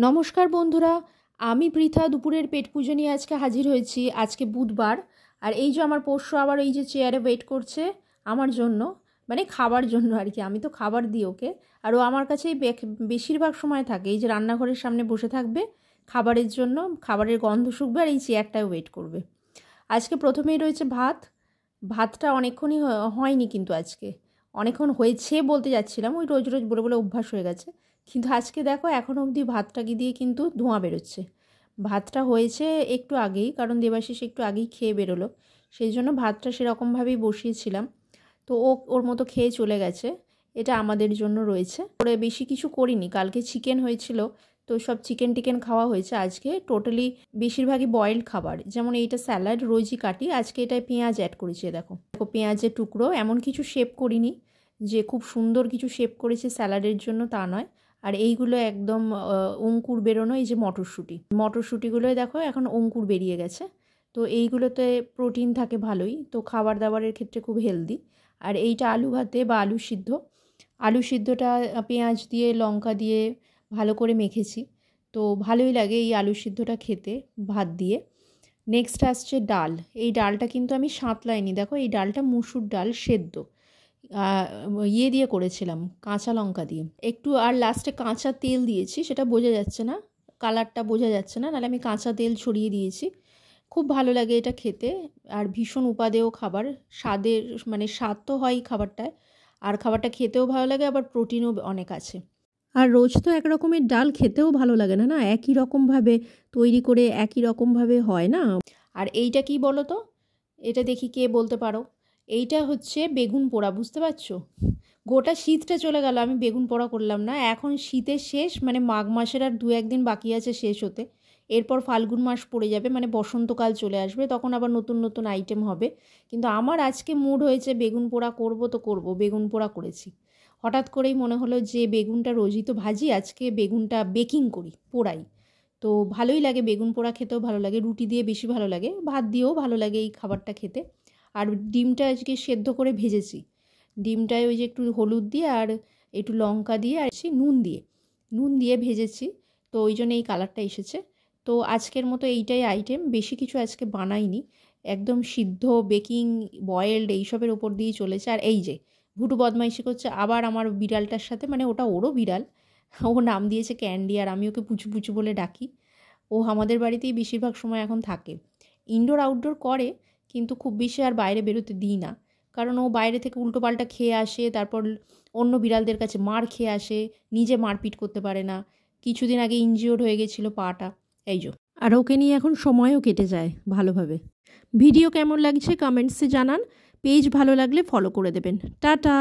নমস্কার বন্ধুরা, আমি পৃথা দুপুরের পেট পুজো নিয়ে আজকে হাজির হয়েছি। আজকে বুধবার, আর এই যে আমার পোষ্য আবার এই যে চেয়ারে ওয়েট করছে আমার জন্য, মানে খাবার জন্য আর কি। আমি তো খাবার দিই ওকে, আর ও আমার কাছেই বেশিরভাগ সময় থাকে। এই যে রান্নাঘরের সামনে বসে থাকবে খাবারের জন্য, খাবারের গন্ধ শুকবে আর এই চেয়ারটায় ওয়েট করবে। আজকে প্রথমেই রয়েছে ভাতটা অনেকক্ষণই হয়নি, কিন্তু আজকে অনেকক্ষণ হয়েছে বলতে যাচ্ছিলাম, ওই রোজ রোজ বলে বলে অভ্যাস হয়ে গেছে। কিন্তু আজকে দেখো এখনও অবধি ভাতটাকে দিয়ে কিন্তু ধোঁয়া বেরোচ্ছে। ভাতটা হয়েছে একটু আগেই, কারণ দেবাশিস একটু আগেই খেয়ে বেরোলো, সেই জন্য ভাতটা সেরকমভাবেই বসিয়েছিলাম। তো ওর মতো খেয়ে চলে গেছে। এটা আমাদের জন্য রয়েছে। ওরে বেশি কিছু করিনি, কালকে চিকেন হয়েছিল, তো সব চিকেন খাওয়া হয়েছে। আজকে টোটালি বেশিরভাগই বয়েলড খাবার, যেমন এইটা স্যালাড রোজই কাটি, আজকে এটায় পেঁয়াজ অ্যাড করেছি। দেখো পেঁয়াজের টুকরো, এমন কিছু শেপ করিনি যে খুব সুন্দর কিছু শেপ করেছে স্যালাডের জন্য, তা নয়। আর এইগুলো একদম অঙ্কুর বেরোনো, এই যে মটরশুঁটিগুলোই দেখো এখন অঙ্কুর বেরিয়ে গেছে। তো এইগুলোতে প্রোটিন থাকে ভালোই, তো খাবার দাবারের ক্ষেত্রে খুব হেলদি। আর এইটা আলু ভাতে বা আলু সিদ্ধটা পেঁয়াজ দিয়ে লঙ্কা দিয়ে ভালো করে মেখেছি, তো ভালোই লাগে এই আলু সিদ্ধটা খেতে ভাত দিয়ে। নেক্সট আসছে ডাল। এই ডালটা কিন্তু আমি সাঁতলাইনি, দেখো এই ডালটা মুসুর ডাল সেদ্ধ দিয়ে করেছিলাম, কাঁচা লঙ্কা দিয়ে একটু, আর লাস্টে কাঁচা তেল দিয়েছি, সেটা বোঝা যাচ্ছে না, কালারটা বোঝা যাচ্ছে না, নাহলে আমি কাঁচা তেল ছড়িয়ে দিয়েছি। খুব ভালো লাগে এটা খেতে, আর ভীষণ উপাদেয় খাবার, স্বাদের মানে স্বাদ তো হয়ই খাবারটায়, আর খাবারটা খেতেও ভালো লাগে, আবার প্রোটিনও অনেক আছে। আর রোজ তো এক রকমের ডাল খেতেও ভালো লাগে না, একই রকমভাবে তৈরি করে একই রকমভাবে হয় না। আর এইটা কি বলো তো, এটা দেখি কে বলতে পারো। এইটা হচ্ছে বেগুন পোড়া, বুঝতে পারছো? গোটা শীতটা চলে গেল, আমি বেগুন পোড়া করলাম না। এখন শীতের শেষ, মানে মাঘ মাসের আর 2-1 দিন বাকি আছে শেষ হতে, এরপর ফাল্গুন মাস পড়ে যাবে, মানে বসন্তকাল চলে আসবে, তখন আবার নতুন নতুন আইটেম হবে। কিন্তু আমার আজকে মুড হয়েছে বেগুন পোড়া করব, তো করব, বেগুন পোড়া করেছি। হঠাৎ করেই মনে হলো যে বেগুনটা রোজই তো ভাজি, আজকে বেগুনটা বেকিং করি, পোড়াই। তো ভালোই লাগে, বেগুন পোড়া খেতেও ভালো লাগে, রুটি দিয়ে বেশি ভালো লাগে, ভাত দিয়েও ভালো লাগে এই খাবারটা খেতে। আর ডিমটা আজকে সেদ্ধ করে ভেজেছি, ডিমটায় ওই যে একটু হলুদ দিয়ে আর একটু লঙ্কা দিয়ে আর নুন দিয়ে ভেজেছি, তো ওই জন্য এই কালারটা এসেছে। তো আজকের মতো এইটাই আইটেম, বেশি কিছু আজকে বানাইনি, একদম সিদ্ধ বেকিং বয়েলড এইসবের ওপর দিয়েই চলেছে। আর এই যে ভুটু বদমাইশি করছে আবার আমার বিড়ালটার সাথে, মানে ওটা ওরও বিড়াল, ও নাম দিয়েছে ক্যান্ডি, আর আমি ওকে পুচু পুচু বলে ডাকি। ও আমাদের বাড়িতেই বেশিরভাগ সময় এখন থাকে, ইনডোর আউটডোর করে, কিন্তু খুব বেশি আর বাইরে বেরোতে দিই না, কারণ ও বাইরে থেকে উল্টোপাল্টা খেয়ে আসে, তারপর অন্য বিড়ালদের কাছে মার খেয়ে আসে, নিজে মারপিট করতে পারে না। কিছুদিন আগে ইনজিওর্ড হয়ে গেছিলো পাটা, এই যে। আর ওকে নিয়ে এখন সময়ও কেটে যায় ভালোভাবে। ভিডিও কেমন লাগছে কমেন্টসে জানান, পেজ ভালো লাগলে ফলো করে দেবেন। টাটা।